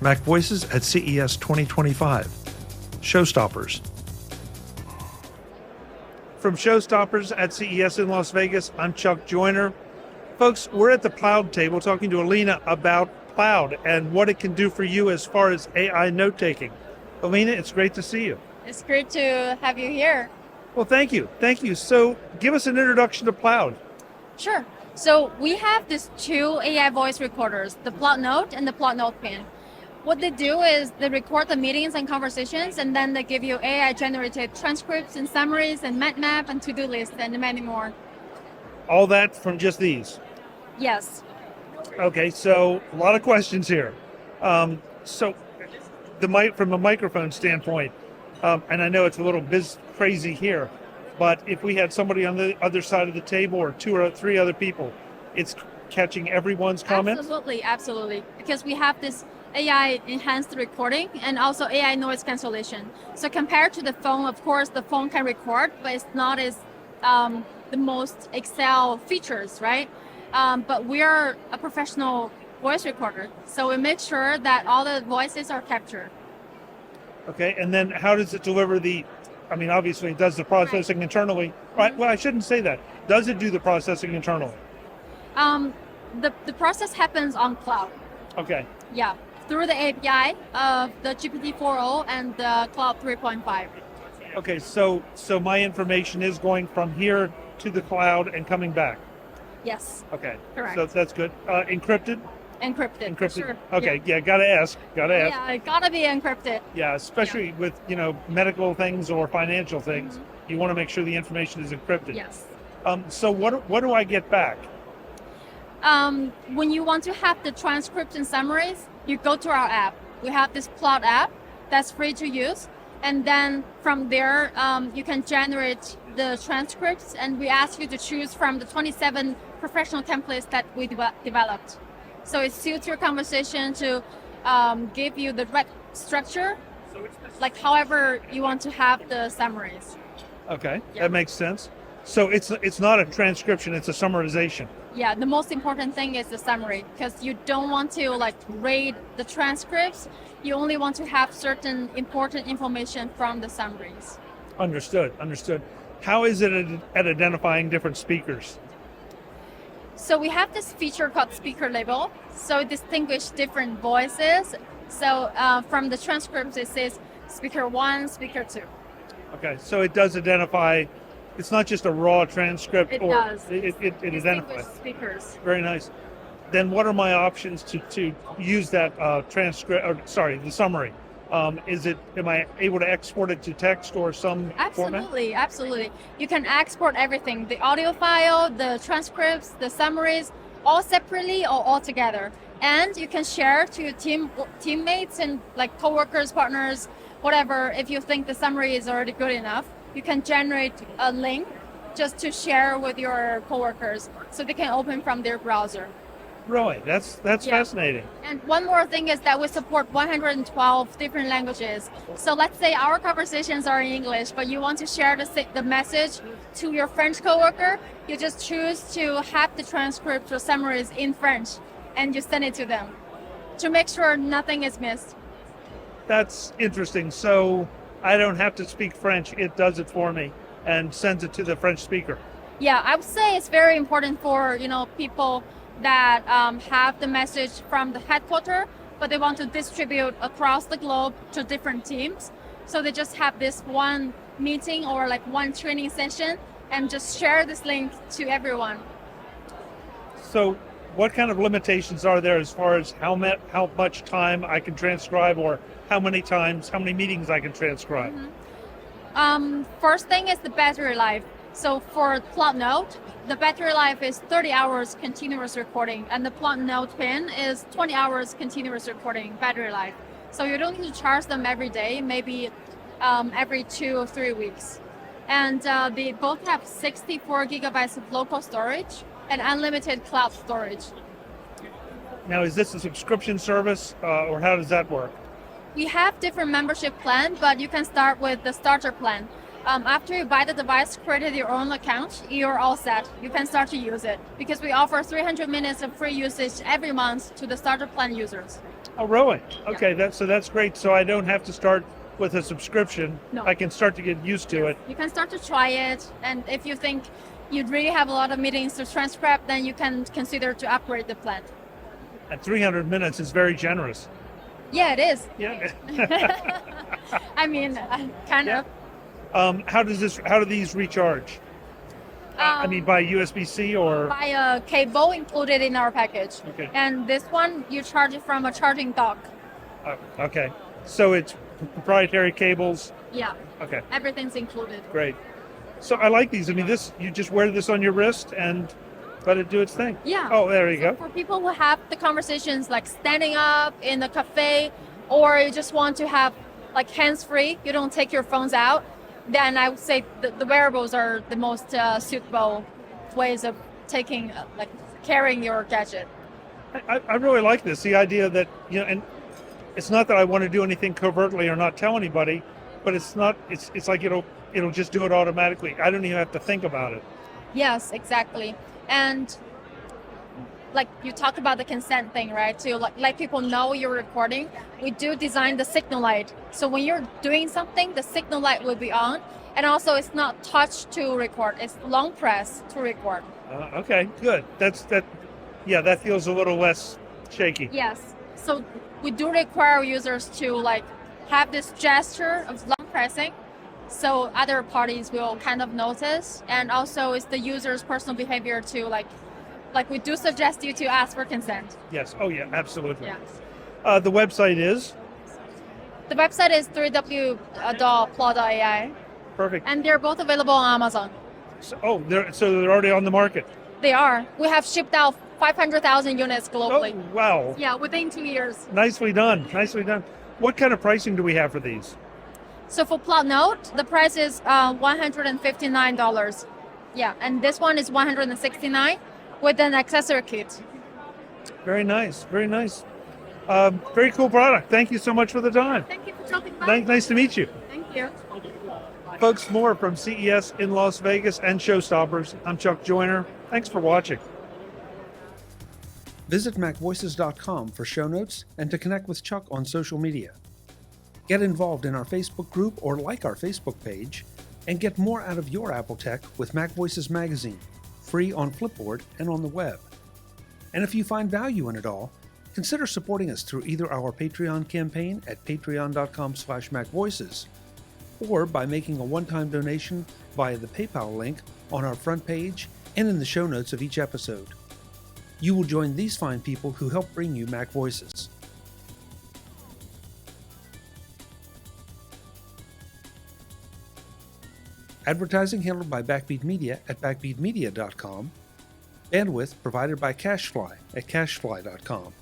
MacVoices at CES 2025. ShowStoppers. From ShowStoppers at CES in Las Vegas, I'm Chuck Joyner. Folks, we're at the PLAUD table talking to Elina about PLAUD and what it can do for you as far as AI note-taking. Elina, it's great to see you. It's great to have you here. Well, thank you. Thank you. So give us an introduction to PLAUD. Sure. So we have these two AI voice recorders, the PLAUD NOTE and the PLAUD NotePin. What they do is they record the meetings and conversations, and then they give you AI-generated transcripts and summaries and mind map and to-do lists and many more. All that from just these? Yes. Okay, so a lot of questions here. So from a microphone standpoint, and I know it's a little crazy here, but if we had somebody on the other side of the table or two or three other people, it's catching everyone's comments? Absolutely. Because we have this AI enhanced recording and also AI noise cancellation. So compared to the phone, of course, the phone can record, but it's not as the most excel features, right? But we are a professional voice recorder, so we make sure that all the voices are captured. Okay, and then how does it deliver obviously it does the processing internally. Right. Well, I shouldn't say that. Does it do the processing internally? The process happens on cloud. Okay. Yeah, through the API of the GPT-4o and the Cloud 3.5. Okay, so my information is going from here to the cloud and coming back. Yes. Okay. Correct. So that's good. Encrypted? Encrypted. Sure. Okay. Yeah. Gotta ask. Yeah, it gotta be encrypted. Yeah, especially with medical things or financial things, you want to make sure the information is encrypted. Yes. So what do I get back? When you want to have the transcripts and summaries, you go to our app. We have this PLAUD app that's free to use, and then from there you can generate the transcripts, and we ask you to choose from the 27 professional templates that we developed. So it suits your conversation to give you the right structure, like however you want to have the summaries. Okay, Yeah. That makes sense. So it's not a transcription, it's a summarization. Yeah, the most important thing is the summary, because you don't want to read the transcripts. You only want to have certain important information from the summaries. Understood. How is it at identifying different speakers? So we have this feature called speaker label. So it distinguishes different voices. So from the transcripts, it says speaker 1, speaker 2. Okay, so it does identify. It's not just a raw transcript. It or does. It identifies speakers. Very nice. Then what are my options to use that the summary? Am I able to export it to text or some format? Absolutely. You can export everything, the audio file, the transcripts, the summaries, all separately or all together. And you can share to your teammates and coworkers, partners, whatever. If you think the summary is already good enough, you can generate a link just to share with your coworkers so they can open from their browser. Really? That's fascinating. And one more thing is that we support 112 different languages. So let's say our conversations are in English, but you want to share the message to your French coworker, you just choose to have the transcripts or summaries in French, and you send it to them to make sure nothing is missed. That's interesting. So I don't have to speak French, it does it for me and sends it to the French speaker. Yeah, I would say it's very important for people that have the message from the headquarters, but they want to distribute across the globe to different teams. So they just have this one meeting or one training session and just share this link to everyone. So what kind of limitations are there as far as how much time I can transcribe or how many meetings I can transcribe? First thing is the battery life. So for PLAUD Note, the battery life is 30 hours continuous recording, and the PLAUD NotePin is 20 hours continuous recording battery life. So you don't need to charge them every day, maybe every 2 or 3 weeks. And they both have 64 gigabytes of local storage and unlimited cloud storage. Now, is this a subscription service or how does that work? We have different membership plans, but you can start with the starter plan. After you buy the device, create your own account, you're all set. You can start to use it because we offer 300 minutes of free usage every month to the starter plan users. Oh, really? Okay, that's great. So I don't have to start with a subscription. No. I can start to get used to it. You can start to try it, and if you think you'd really have a lot of meetings to transcribe, then you can consider to upgrade the plan. And 300 minutes is very generous. Yeah, it is. Yeah. I mean, kind Yeah. of. How do these recharge? I mean, by USB-C or? By a cable included in our package. Okay. And this one, you charge it from a charging dock. Okay. So it's proprietary cables. Yeah, Okay, everything's included. great. So I like these. I mean, you just wear this on your wrist and let it do its thing. Yeah. Oh, there you go. For people who have the conversations like standing up in the cafe, or you just want to have like hands-free, you don't take your phones out, then I would say the wearables are the most suitable ways of carrying your gadget. I really like this. The idea that, and it's not that I want to do anything covertly or not tell anybody, but it's like it'll just do it automatically. I don't even have to think about it. Yes, exactly. And like you talked about the consent thing, right? To let people know you're recording. We do design the signal light. So when you're doing something, the signal light will be on. And also it's not touch to record, it's long press to record. Okay, good. That feels a little less shaky. Yes. So we do require users to have this gesture of long pressing, so other parties will kind of notice. And also it's the user's personal behavior to we do suggest you to ask for consent. Yes. Oh yeah, absolutely. Yeah. The website is? The website is www.plaud.ai, Perfect. and they're both available on Amazon. So they're already on the market. They are. We have shipped out 500,000 units globally. Oh, wow. Yeah, within 2 years. Nicely done. Nicely done. What kind of pricing do we have for these? So for PLAUD Note, the price is $159. Yeah, and this one is $169 with an accessory kit. Very nice. Very nice. Very cool product. Thank you so much for the time. Thank you for stopping by. Nice to meet you. Thank you. Folks, more from CES in Las Vegas and ShowStoppers. I'm Chuck Joyner. Thanks for watching. Visit MacVoices.com for show notes and to connect with Chuck on social media. Get involved in our Facebook group or like our Facebook page, and get more out of your Apple tech with MacVoices Magazine, free on Flipboard and on the web. And if you find value in it all, consider supporting us through either our Patreon campaign at patreon.com/MacVoices, or by making a one-time donation via the PayPal link on our front page and in the show notes of each episode. You will join these fine people who help bring you Mac Voices. Advertising handled by Backbeat Media at backbeatmedia.com. Bandwidth provided by CacheFly at cachefly.com.